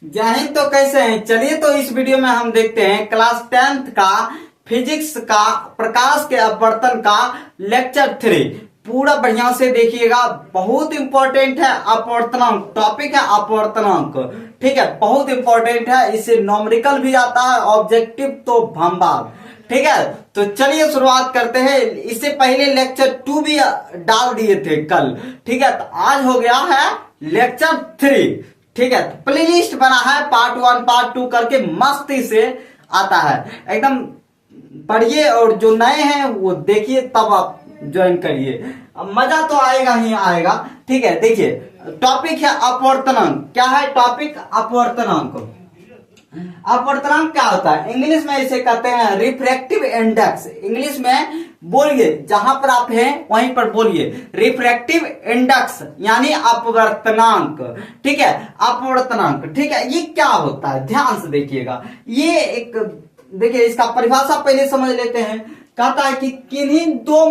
जय हिंद। तो कैसे हैं? चलिए तो इस वीडियो में हम देखते हैं क्लास 10th का फिजिक्स का प्रकाश के अपवर्तन का लेक्चर 3। पूरा बढ़िया से देखिएगा, बहुत इंपॉर्टेंट है। अपवर्तनांक टॉपिक है, अपवर्तनांक, ठीक है, बहुत इंपॉर्टेंट है। इससे न्यूमेरिकल भी आता है, ऑब्जेक्टिव तो भंबाग, ठीक है। तो चलिए शुरुआत करते हैं। इससे पहले लेक्चर 2 भी डाल दिए थे कल, ठीक है। तो आज हो गया है लेक्चर 3, ठीक है। प्लेलिस्ट बना है, पार्ट 1 पार्ट 2 करके मस्ती से आता है, एकदम पढ़िए। और जो नए हैं वो देखिए, तब आप ज्वाइन करिए, मजा तो आएगा ही आएगा, ठीक है। देखिए टॉपिक है अपवर्तनांक। क्या है टॉपिक? अपवर्तनांक। अपवर्तनांक क्या होता है? इंग्लिश में इसे कहते हैं रिफ्रैक्टिव इंडेक्स। इंग्लिश में बोलिए, जहां पर आप हैं वहीं पर बोलिए रिफ्रैक्टिव इंडेक्स, यानी अपवर्तनांक, ठीक है। अपवर्तनांक, ठीक है। ये क्या होता है? ध्यान से देखिएगा। ये एक, देखिए इसका परिभाषा पहले समझ लेते हैं। कहता है कि किन्हीं दो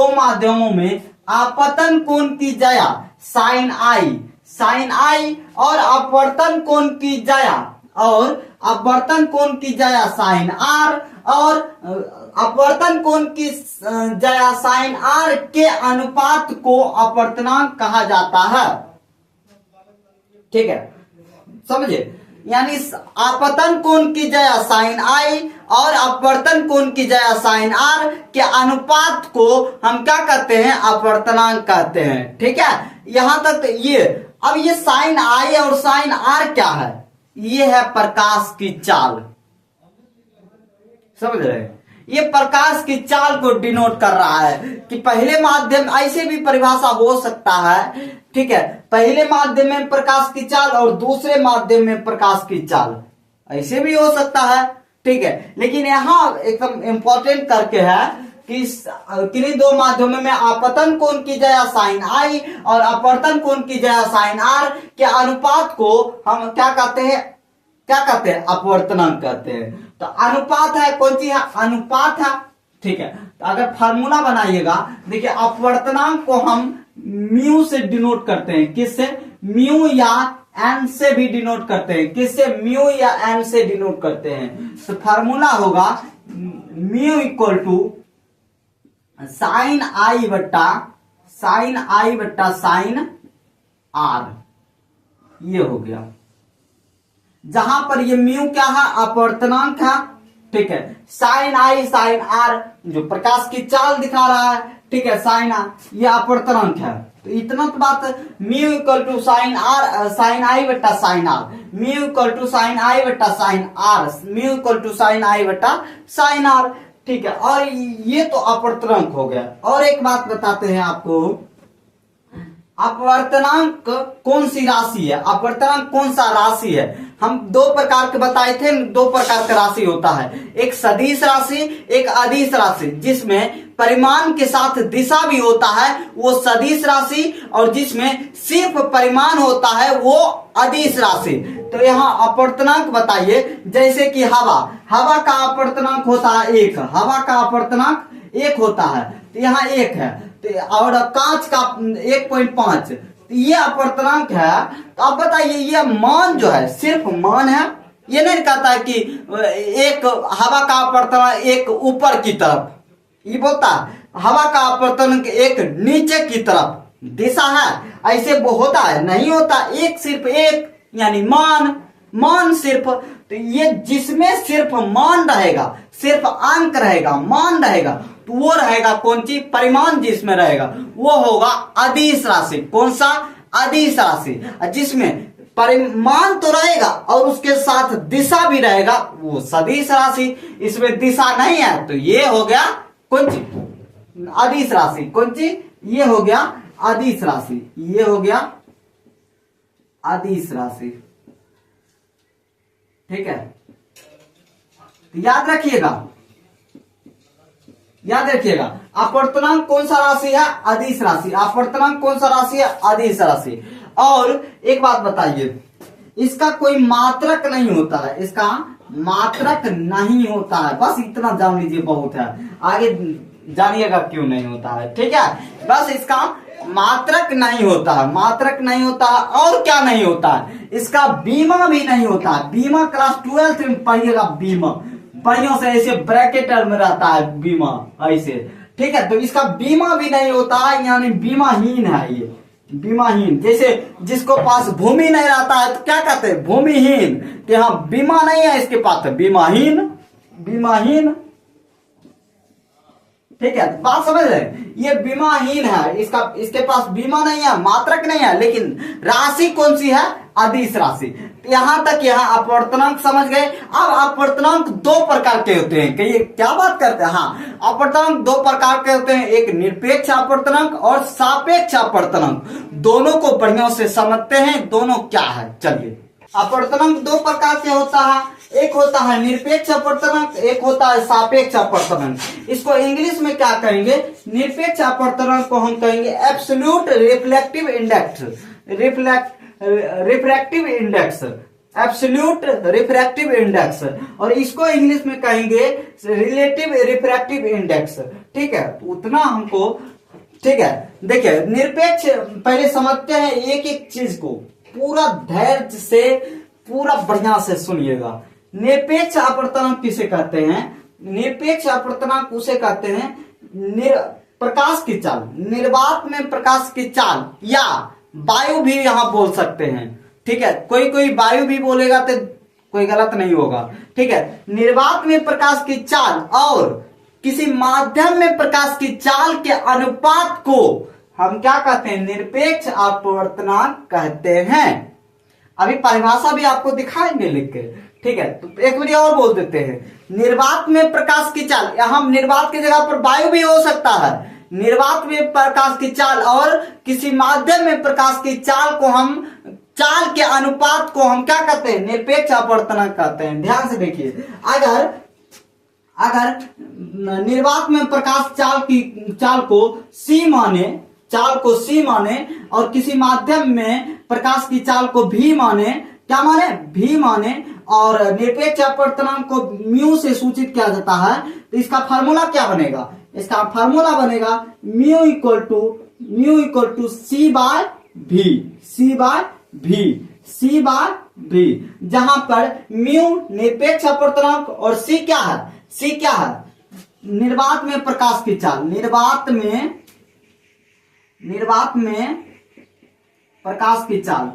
माध्यमों में आपतन कोण की जया साइन आई और अपवर्तन कोण की जया साइन आर और अपवर्तन कोण की जया साइन आर के अनुपात को अपवर्तनांक कहा जाता है, ठीक है। समझे? यानी आपतन कोण की जया साइन आई और अपवर्तन कोण की जया साइन आर के अनुपात को हम क्या कहते हैं? अपवर्तनांक कहते हैं, ठीक है। यहां तक ये। अब ये साइन आई और साइन आर क्या है? ये है प्रकाश की चाल, समझ रहे हैं? ये प्रकाश की चाल को डिनोट कर रहा है कि पहले माध्यम, ऐसे भी परिभाषा हो सकता है, ठीक है। पहले माध्यम में प्रकाश की चाल और दूसरे माध्यम में प्रकाश की चाल, ऐसे भी हो सकता है, ठीक है। लेकिन यहां एकदम इंपॉर्टेंट करके है कि किन्हीं दो माध्यमों में आपतन कोण की जया साइन आई और अपवर्तन कोण की जया साइन आर के अनुपात को हम क्या कहते हैं? अपवर्तनांक कहते हैं। तो अनुपात है, कौन सी है? अनुपात है, ठीक है। तो अगर फार्मूला बनाइएगा, देखिए अपवर्तनांक को हम म्यू से डिनोट करते हैं। किससे? म्यू या एन से भी डिनोट करते हैं। किससे? म्यू या एन से डिनोट करते हैं। तो फार्मूला होगा mu equal to sine i बट्टा साइन आर। ये हो गया। जहां पर ये म्यू क्या है? अपवर्तनांक है, ठीक है। साइन आई साइन आर जो प्रकाश की चाल दिखा रहा है, ठीक है। साइन आर ये अपवर्तनांक है। तो इतना तो बात, mu equal to sine i बट्टा sine r, mu equal to sine i बट्टा sine r, mu equal to sine i बट्टा साइन आर, ठीक है। और ये तो अपवर्तनांक हो गया। और एक बात बताते हैं आपको, अपवर्तनांक कौन सी राशि है? अपवर्तनांक कौन सा राशि है? हम दो प्रकार के बताए थे। दो प्रकार का राशि होता है, एक सदिश राशि, एक अदिश राशि। जिसमें परिमाण के साथ दिशा भी होता है वो सदिश राशि, और जिसमें सिर्फ परिमाण होता है वो अदिश राशि। तो यहाँ अपवर्तनांक बताइए। जैसे कि हवा का अपवर्तनांक होता है 1, हवा का अपवर्तनांक 1 होता है, तो यहाँ 1 है। और कांच का 1.5, ये अपवर्तनांक है। तो अब बताइए, ये मान जो है सिर्फ मान है। ये नहीं कहता है कि एक हवा का अपवर्तनांक 1 ऊपर की तरफ, ये बोलता है हवा का अपवर्तनांक 1 नीचे की तरफ दिशा है, ऐसे वो होता है? नहीं होता। एक सिर्फ एक, यानी मान सिर्फ। तो ये जिसमें सिर्फ मान रहेगा, सिर्फ अंक रहेगा, मान रहेगा, तो वो रहेगा कौन सी? परिमाण जिसमें रहेगा वो होगा अदिश राशि। कौन सा? अदिश राशि। जिसमें परिमाण तो रहेगा और उसके साथ दिशा भी रहेगा वो सदिश राशि। इसमें दिशा नहीं है, तो ये हो गया कौन सी? अदिश राशि। कौन सी? ये हो गया अदिश राशि। ये हो गया अदिश राशि, ठीक है। तो याद रखिएगा अपवर्तनांक कौन सा राशि है? अदिश राशि। अपवर्तनांक कौन सा राशि है? अदिश राशि। और एक बात बताइए, इसका कोई मात्रक नहीं होता है, इसका मात्रक नहीं होता है। बस इतना जान लीजिए, बहुत है, आगे जानिएगा क्यों नहीं होता है, ठीक है। बस इसका मात्रक नहीं होता है, मात्रक नहीं होता है। और क्या नहीं होता है, इसका बीमा भी नहीं होता है। बीमा क्लास 12th में पढ़िएगा। बीमा बढ़िया से ऐसे ब्रैकेट में रहता है बीमा ऐसे, ठीक है। तो इसका बीमा भी नहीं होता है, यानी बीमाहीन है ये, बीमाहीन। जैसे जिसको पास भूमि नहीं रहता है तो क्या कहते हैं, भूमिहीन। कि हाँ बीमा नहीं है इसके पास, बीमाहीन, बीमाहीन, ठीक है। बात समझ रहे, ये बीमाहीन है, इसके पास बीमा नहीं है, मात्रक नहीं है। लेकिन राशि कौन सी है, अदिश राशि। यहां तक यहाँ अपवर्तनांक समझ गए। अब अपवर्तनांक दो प्रकार के होते हैं। कहिए क्या बात करते हैं, हाँ अपवर्तनांक दो प्रकार के होते हैं, एक निरपेक्ष अपवर्तनांक और सापेक्ष अपवर्तनांक। दोनों को बढ़िया से समझते हैं, दोनों क्या है। चलिए, अपवर्तनांक दो प्रकार के होता है, एक होता है निरपेक्ष अपवर्तनांक, एक होता है सापेक्ष अपवर्तनांक। इसको इंग्लिश में क्या कहेंगे, निरपेक्ष अपवर्तनांक को हम कहेंगे absolute reflective index, refractive index, absolute refractive index. और इसको इंग्लिश में कहेंगे रिलेटिव रिफ्रैक्टिव इंडेक्स, ठीक है। तो उतना हमको, ठीक है। देखिए निरपेक्ष पहले समझते हैं एक एक चीज को, पूरा धैर्य से पूरा बढ़िया से सुनिएगा। निरपेक्ष अपवर्तनांक किसे कहते हैं, निरपेक्ष अपवर्तनांक उसे कहते हैं प्रकाश की चाल, निर्वात में प्रकाश की चाल, या वायु भी यहां बोल सकते हैं, ठीक है। कोई कोई वायु भी बोलेगा तो कोई गलत नहीं होगा, ठीक है। निर्वात में प्रकाश की चाल और किसी माध्यम में प्रकाश की चाल के अनुपात को हम क्या कहते हैं, निरपेक्ष अपवर्तनांक कहते हैं। अभी परिभाषा भी आपको दिखाएंगे लिख के, ठीक है। तो एक बार और बोल देते हैं, निर्वात में प्रकाश की चाल, हम निर्वात की जगह पर वायु भी हो सकता है। निर्वात में प्रकाश की चाल और किसी माध्यम में प्रकाश की चाल को हम, चाल के अनुपात को हम क्या कहते हैं, निरपेक्ष अपवर्तनांक कहते हैं। ध्यान से देखिए, अगर निर्वात में प्रकाश चाल को C माने, चाल को C माने, और किसी माध्यम में प्रकाश की चाल को V माने, क्या माने, V माने, और निरपेक्ष अपवर्तनांक को म्यू से सूचित किया जाता है, तो इसका फार्मूला क्या बनेगा, इसका फार्मूला बनेगा mu equal to C by V, C by V, C by V, जहां पर म्यू निरपेक्ष अपवर्तनांक और C क्या है, C क्या है, निर्वात में प्रकाश की चाल, निर्वात में प्रकाश की चाल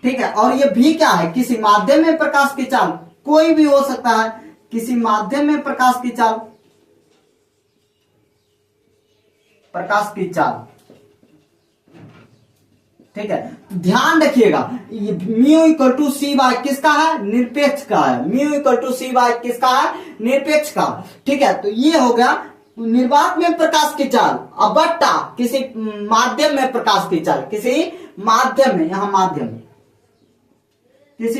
ठीक है। और ये भी क्या है, किसी माध्यम में प्रकाश की चाल, कोई भी हो सकता है, किसी माध्यम में प्रकाश की चाल, ठीक है। ध्यान रखिएगा, mu equal to C by किसका है, निरपेक्ष का है। Mu equal to C by किसका है, निरपेक्ष का, ठीक है। तो ये हो गया निर्वात में प्रकाश की चाल, अब बट्टा किसी माध्यम में प्रकाश की चाल, किसी माध्यम में, यहां माध्यम, किसी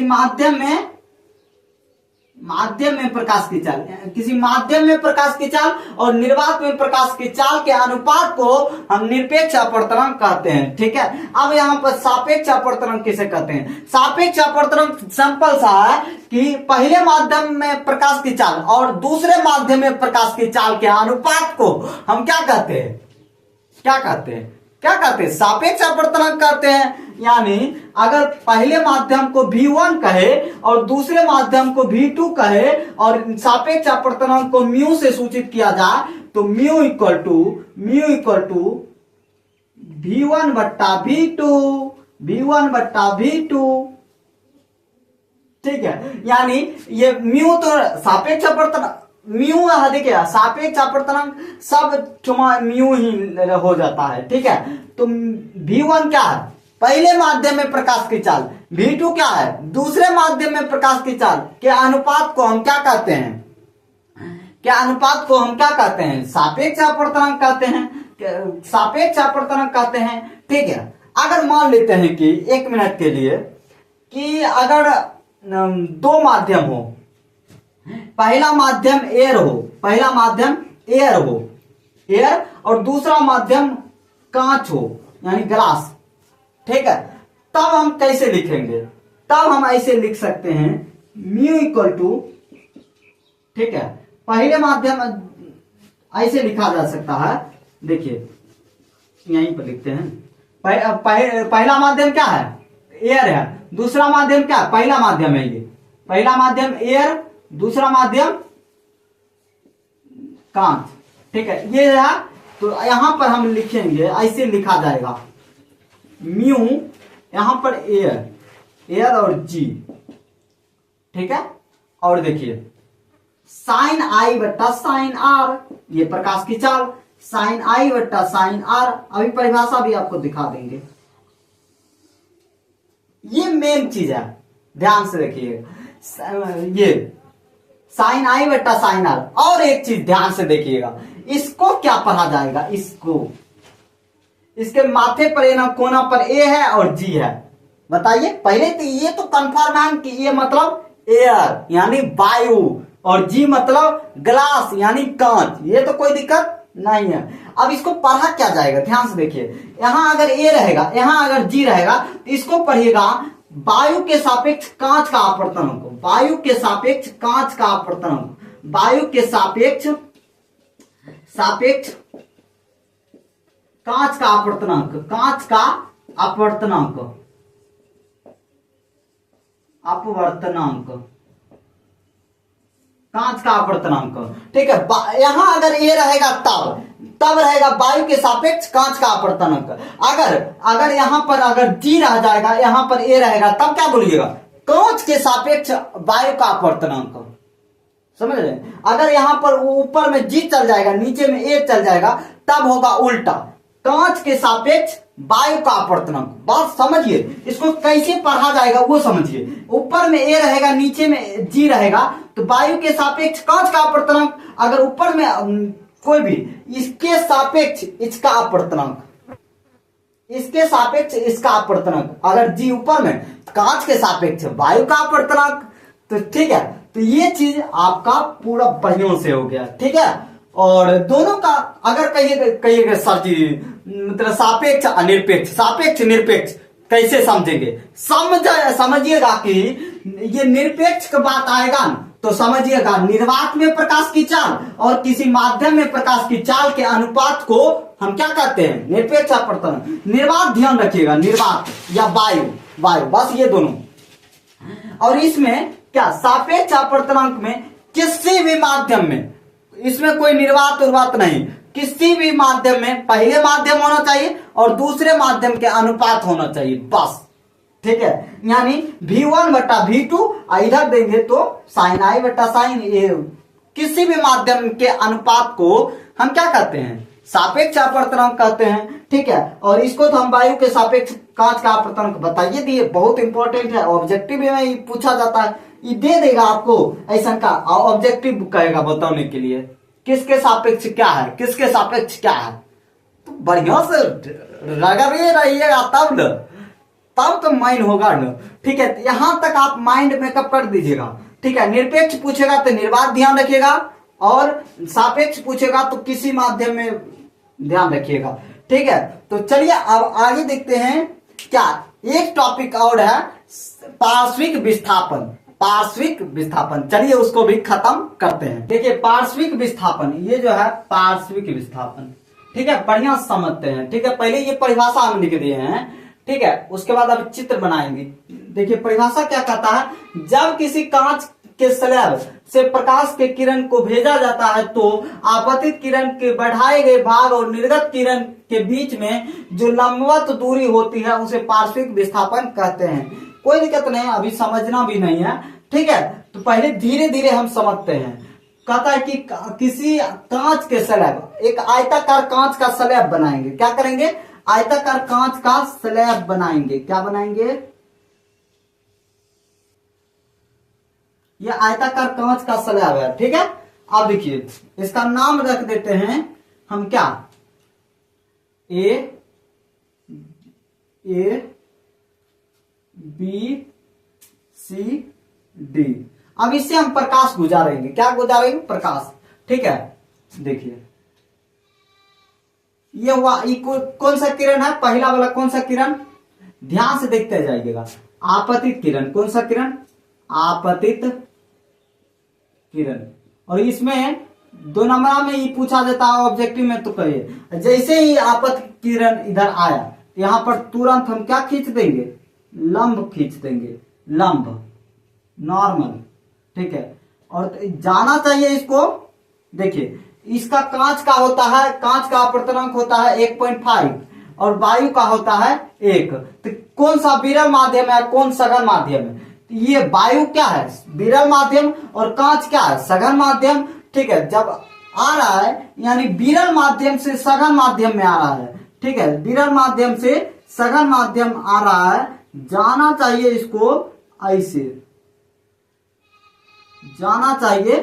माध्यम में प्रकाश की चाल, किसी माध्यम में प्रकाश की चाल और निर्वात में प्रकाश की चाल के अनुपात को हम निरपेक्ष अपवर्तनांक कहते हैं, ठीक है। अब यहाँ पर सापेक्ष अपवर्तनांक किसे कहते हैं, सापेक्ष अपवर्तनांक सिंपल सा है कि पहले माध्यम में प्रकाश की चाल और दूसरे माध्यम में प्रकाश की चाल के अनुपात को हम क्या कहते हैं, सापेक्ष अपवर्तनांक कहते हैं। यानी अगर पहले माध्यम को V1 कहे और दूसरे माध्यम को V2 कहे और सापेक्ष अपवर्तनांक को म्यू से सूचित किया जाए, तो म्यू इक्वल टू V1 बट्टा V2, ठीक है। यानी ये म्यू तो सापेक्ष अपवर्तनांक, म्यू देखिए सापेक्ष अपवर्तनांक सब म्यू ही हो जाता है, ठीक है। तो V1 क्या है, पहले माध्यम में प्रकाश की चाल, V2 क्या है, दूसरे माध्यम में प्रकाश की चाल के अनुपात को हम क्या कहते हैं, सापेक्ष अपवर्तनांक कहते हैं, ठीक है। अगर मान लेते हैं कि एक मिनट के लिए कि अगर दो माध्यम हो, पहला माध्यम एयर हो, और दूसरा माध्यम कांच हो यानी ग्लास, ठीक है। तब हम कैसे लिखेंगे, तब हम ऐसे लिख सकते हैं म्यू इक्वल टू, ठीक है, पहले माध्यम ऐसे लिखा जा सकता है, देखिए यहीं पर लिखते हैं। पहला माध्यम क्या है, एयर है। दूसरा माध्यम क्या है, पहला माध्यम है, ये पहला माध्यम एयर, दूसरा माध्यम कांच। ठीक है, ये है। तो यहां पर हम लिखेंगे, ऐसे लिखा जाएगा म्यू, यहां पर एयर और जी। ठीक है, और देखिए साइन आई बट्टा साइन आर, ये प्रकाश की चाल, साइन आई बट्टा साइन आर। अभी परिभाषा भी आपको दिखा देंगे, ये मेन चीज है, ध्यान से देखिएगा। ये साइन आई बट्टा साइन आर। और एक चीज ध्यान से देखिएगा, इसको क्या पढ़ा जाएगा, इसको, इसके माथे पर ये ना कोना पर ए है और जी है। बताइए, पहले तो ये तो कंफर्म है कि ये मतलब एयर यानी वायु, और जी मतलब ग्लास यानी कांच, ये तो कोई दिक्कत नहीं है। अब इसको पढ़ा क्या जाएगा, ध्यान से देखिए। यहां अगर ए रहेगा, यहां अगर जी रहेगा, तो इसको पढ़िएगा वायु के सापेक्ष कांच का आवर्तनांक, वायु के सापेक्ष कांच का आवर्तनांक, वायु के सापेक्ष कांच का आवर्तनांक, कांच का अपवर्तनांक, कांच का अपवर्तनांक। ठीक है, यहां अगर ये रहेगा तब रहेगा वायु के सापेक्ष कांच का अपवर्तनांक। अगर यहां पर अगर जी रह जाएगा, यहां पर ए रहेगा, तब क्या बोलिएगा, कांच के सापेक्ष वायु का अपवर्तनांक। समझ रहे? अगर यहां पर ऊपर में जी चल जाएगा, नीचे में ए चल जाएगा, तब होगा उल्टा, कांच के सापेक्ष वायु का अपवर्तनांक। बात समझिए, इसको कैसे पढ़ा जाएगा वो समझिए। ऊपर में ए रहेगा, नीचे में जी रहेगा, तो वायु के सापेक्ष कांच का अपवर्तनांक। अगर ऊपर में कोई भी, इसके सापेक्ष इसका अपवर्तनांक, इसके सापेक्ष इसका अपवर्तनांक। अगर जी ऊपर में, कांच के सापेक्ष वायु का अपवर्तनांक। तो ठीक है, तो ये चीज आपका पूरा बढ़िया से हो गया। ठीक है, और दोनों का अगर कहिएगा सर जी मतलब सापेक्ष अनिरपेक्ष, सापेक्ष निरपेक्ष कैसे समझेंगे, समझिएगा कि ये निरपेक्ष की बात आएगा ना, तो समझिएगा निर्वात में प्रकाश की चाल और किसी माध्यम में प्रकाश की चाल के अनुपात को हम क्या कहते हैं, निरपेक्ष अपवर्तन। निर्वात ध्यान रखिएगा, निर्वात या वायु, बस ये दोनों। और इसमें क्या, सापेक्ष अपवर्तनांक में किसी भी माध्यम में, इसमें कोई निर्वात उर्वात नहीं, किसी भी माध्यम में पहले माध्यम होना चाहिए और दूसरे माध्यम के अनुपात होना चाहिए, बस। ठीक है, यानी V1 बटा V2, इधर देंगे तो साइन आई बटा साइन ए। किसी भी माध्यम के अनुपात को हम क्या कहते हैं, सापेक्ष अपवर्तनांक कहते हैं। ठीक है, और इसको तो हम वायु के सापेक्ष कांच का अपवर्तनांक बताइए दिए, बहुत इंपॉर्टेंट है, ऑब्जेक्टिव में पूछा जाता है, ये दे देगा आपको ऐसा का, ऑब्जेक्टिव कहेगा बताने के लिए किसके सापेक्ष क्या है, किसके सापेक्ष क्या है। तो बढ़िया से रगड़े रहिएगा, तब तो माइंड होगा न। ठीक है, यहां तक आप माइंड मेकअप कर दीजिएगा। ठीक है, निरपेक्ष पूछेगा तो निर्वात ध्यान रखिएगा, और सापेक्ष पूछेगा तो किसी माध्यम में ध्यान रखिएगा। ठीक है, तो चलिए अब आगे देखते हैं। क्या एक टॉपिक और है, पार्श्विक विस्थापन। पार्श्विक विस्थापन, चलिए उसको भी खत्म करते हैं। देखिए पार्श्विक विस्थापन, ये जो है पार्श्विक विस्थापन। ठीक है, बढ़िया समझते हैं। ठीक है, पहले ये परिभाषा हम लिख दिए हैं। ठीक है, उसके बाद अब चित्र बनाएंगे। देखिए परिभाषा क्या कहता है, जब किसी कांच के स्लैब से प्रकाश के किरण को भेजा जाता है तो आपतित किरण के बढ़ाए गए भाग और निर्गत किरण के बीच में जो लंबवत दूरी होती है उसे पार्श्विक विस्थापन कहते हैं। कोई दिक्कत नहीं, अभी समझना भी नहीं है। ठीक है, तो पहले धीरे धीरे हम समझते हैं। कहता है कि किसी कांच के स्लैब, एक आयताकार कांच का स्लैब बनाएंगे। क्या करेंगे, आयताकार कांच का स्लैब बनाएंगे। क्या बनाएंगे, ये आयताकार कांच का स्लैब है। ठीक है, अब देखिए इसका नाम रख देते हैं हम, क्या, ए बी सी डी। अब इससे हम प्रकाश गुजारेंगे। क्या गुजारेंगे, प्रकाश। ठीक है, देखिए ये हुआ, कौन सा किरण है, पहला वाला कौन सा किरण, ध्यान से देखते जाइएगा, आपतित किरण। कौन सा किरण, आपतित किरण। और इसमें 2 नंबर में ये पूछा जाता है ऑब्जेक्टिव में, तो कहिए जैसे ही आपतित किरण इधर आया यहाँ पर तुरंत हम क्या खींच देंगे, लंब खींच देंगे, लंब नॉर्मल, ठीक है। और जाना चाहिए इसको, देखिए इसका कांच का होता है, कांच का अपवर्तनांक होता है 1.5 और वायु का होता है 1। तो कौन सा विरल माध्यम है, कौन सघन माध्यम है? तो ये वायु क्या है, विरल माध्यम, और कांच क्या है, सघन माध्यम, ठीक है। जब आ रहा है यानी विरल माध्यम से सघन माध्यम में आ रहा है, ठीक है, विरल माध्यम से सघन माध्यम आ रहा है, जाना चाहिए इसको ऐसे, जाना चाहिए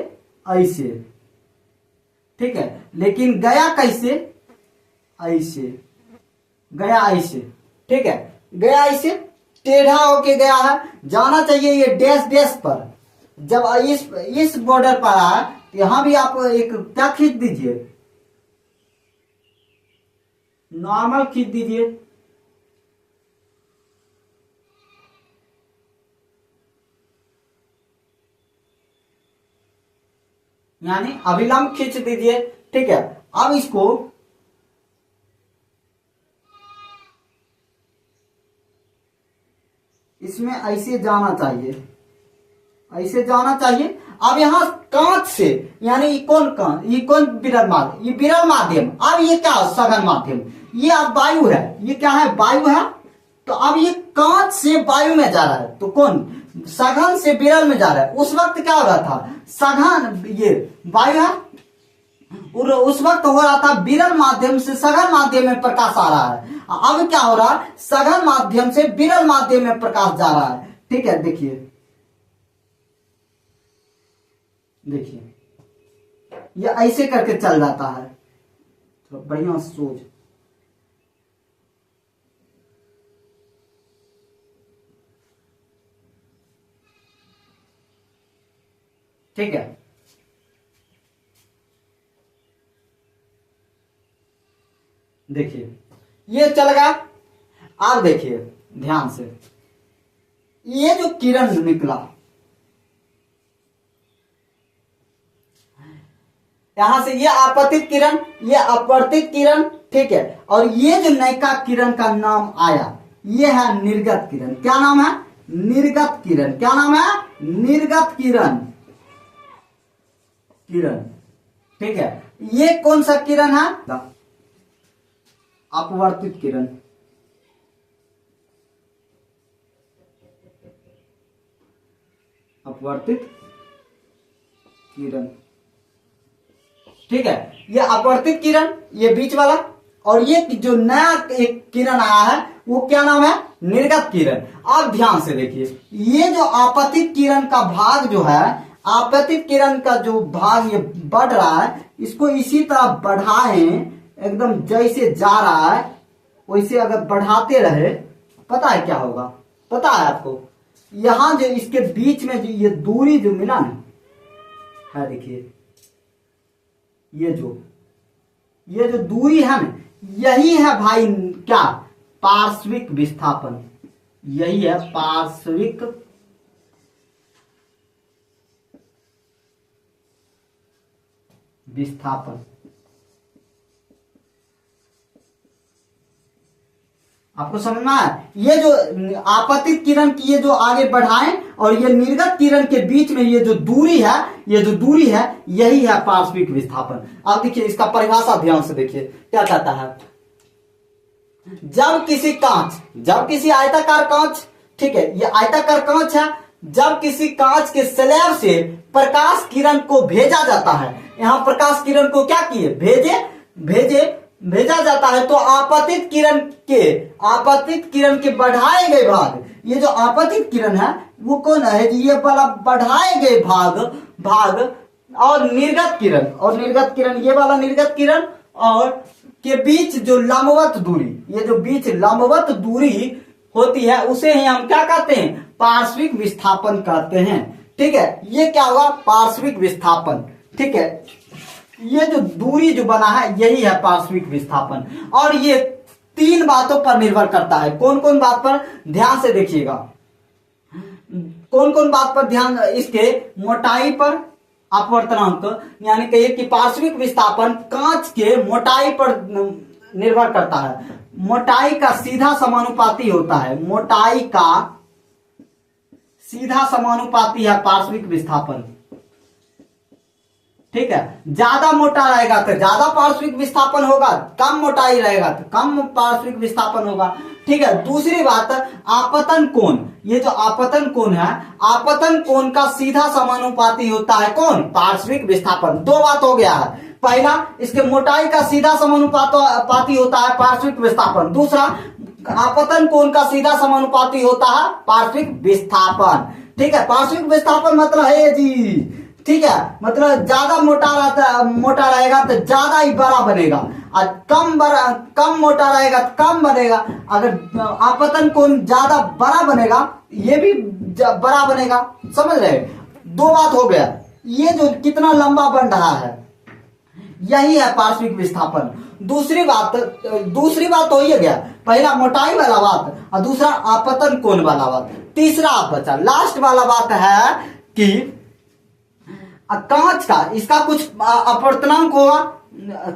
ऐसे, ठीक है। लेकिन गया कैसे, ऐसे गया, ऐसे, ठीक है, गया ऐसे, टेढ़ा होके गया है, जाना चाहिए ये डैश डैश पर। जब इस बॉर्डर पर आया तो यहां भी आप एक क्या खींच दीजिए, नॉर्मल खींच दीजिए, यानी अभिलंब खींच दीजिए, ठीक है। अब इसको इसमें ऐसे जाना चाहिए, ऐसे जाना चाहिए। अब यहां कांच से यानी ये कौन विरल माध्यम, ये विरल माध्यम। अब ये क्या, सघन माध्यम, ये अब वायु है, ये क्या है, वायु है। तो अब ये कांच से वायु में जा रहा है, तो कौन, सघन से विरल में जा रहा है। उस वक्त क्या हो रहा था, सघन, ये वायु है, और उस वक्त हो रहा था विरल माध्यम से सघन माध्यम में प्रकाश आ रहा है। अब क्या हो रहा है, सघन माध्यम से विरल माध्यम में प्रकाश जा रहा है, ठीक है। देखिए देखिए ये ऐसे करके चल जाता है, तो बढ़िया सोच, ठीक है। देखिए ये चल गया। आप देखिए ध्यान से, ये जो किरण निकला यहां से, ये आपतित किरण, ये अपवर्तित किरण, ठीक है। और ये जो नयिका किरण का नाम आया, ये है निर्गत किरण। क्या नाम है, निर्गत किरण। क्या नाम है, निर्गत किरण, किरण, ठीक है। ये कौन सा किरण है, अपवर्तित किरण, अपवर्तित किरण, ठीक है। ये अपवर्तित किरण, ये बीच वाला, और ये जो नया एक किरण आया है वो क्या नाम है, निर्गत किरण। अब ध्यान से देखिए, ये जो आपतित किरण का भाग जो है, आपतित किरण का जो भाग ये बढ़ रहा है, इसको इसी तरह बढ़ाएं, एकदम जैसे जा रहा है वैसे अगर बढ़ाते रहे, पता है क्या होगा, पता है आपको, यहां जो इसके बीच में जो ये दूरी जो मिला ना है, देखिए ये जो दूरी है ना, यही है भाई क्या, पार्श्विक विस्थापन, यही है पार्श्विक विस्थापन। आपको समझना है, ये जो आपतित किरण की ये जो आगे बढ़ाएं और ये निर्गत किरण के बीच में ये जो दूरी है, ये जो दूरी है, यही है पार्श्विक विस्थापन। आप देखिए इसका परिभाषा ध्यान से देखिए क्या कहता है। जब किसी आयताकार कांच, ठीक है, ये आयताकार कांच है, जब किसी कांच के स्लैब से प्रकाश किरण को भेजा जाता है, यहां प्रकाश किरण को क्या किए, भेजा जाता है, तो आपतित किरण के बढ़ाए गए भाग, ये जो आपतित किरण है वो कौन है, ये वाला बढ़ाए गए भाग और निर्गत किरण, ये वाला निर्गत किरण और के बीच जो लंबवत दूरी, ये जो बीच लंबवत दूरी होती है, उसे ही हम क्या कहते हैं, पार्श्विक विस्थापन कहते हैं, ठीक है। ये क्या हुआ, पार्श्विक विस्थापन, ठीक है। ये जो दूरी जो बना है यही है पार्श्विक विस्थापन। और ये 3 बातों पर निर्भर करता है। कौन कौन बात पर, ध्यान से देखिएगा, कौन कौन बात पर ध्यान, इसके मोटाई पर, अपवर्तनांक यानी कहिए कि पार्श्विक विस्थापन कांच के मोटाई पर निर्भर करता है। मोटाई का सीधा समानुपाती होता है, मोटाई का सीधा समानुपाती है पार्श्विक विस्थापन। ठीक है, ज्यादा मोटा रहेगा तो ज्यादा पार्श्विक विस्थापन होगा, कम मोटाई रहेगा तो कम पार्श्विक विस्थापन होगा। ठीक है, दूसरी बात, आपतन कोण, ये जो आपतन कोण है, आपतन कोण का सीधा समानुपाती होता है कौन? पार्श्विक विस्थापन। दो बात हो गया है, पहला इसके मोटाई का सीधा समानुपाती होता है पार्श्विक विस्थापन, दूसरा आपतन कोण का सीधा समानुपाती होता है पार्श्विक विस्थापन। ठीक है, पार्श्विक विस्थापन मतलब है जी, ठीक है, मतलब ज्यादा मोटा रहेगा तो ज्यादा ही बड़ा बनेगा, और कम मोटा रहेगा तो कम बनेगा। अगर आपतन कोण ज्यादा बड़ा बनेगा, ये भी बड़ा बनेगा, समझ रहे? दो बात हो गया, ये जो कितना लंबा बन रहा है यही है पार्श्विक विस्थापन। दूसरी बात हो ही गया, पहला मोटाई वाला बात और दूसरा आपतन कोण वाला बात। तीसरा आप बचा, लास्ट वाला बात है कि कांच का, इसका कुछ अपवर्तनांक होगा,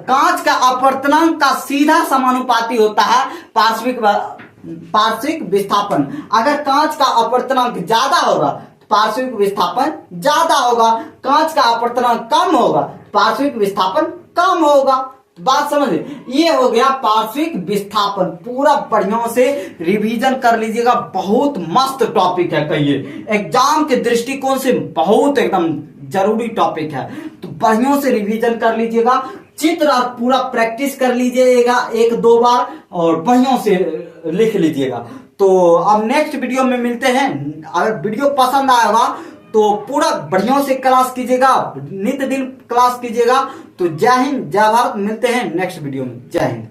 कांच का अपवर्तनांक का सीधा समानुपाती होता है पार्श्विक विस्थापन। अगर कांच का अपवर्तनांक ज्यादा होगा पार्श्विक विस्थापन ज्यादा होगा, कांच का अपवर्तनांक कम होगा पार्श्विक विस्थापन कम होगा। बात समझे? ये हो गया पार्श्विक विस्थापन। पूरा बढ़िया से रिवीजन कर लीजिएगा, बहुत मस्त टॉपिक है, कहिए एग्जाम के दृष्टिकोण से बहुत एकदम जरूरी टॉपिक है, तो बढ़िया से रिवीजन कर लीजिएगा, चित्र पूरा प्रैक्टिस कर लीजिएगा एक दो बार और बढ़िया से लिख लीजिएगा। तो अब नेक्स्ट वीडियो में मिलते हैं। अगर वीडियो पसंद आएगा तो पूरा बढ़िया से क्लास कीजिएगा, नित्य दिन क्लास कीजिएगा। तो जय हिंद, जय भारत, मिलते हैं नेक्स्ट वीडियो में। जय हिंद।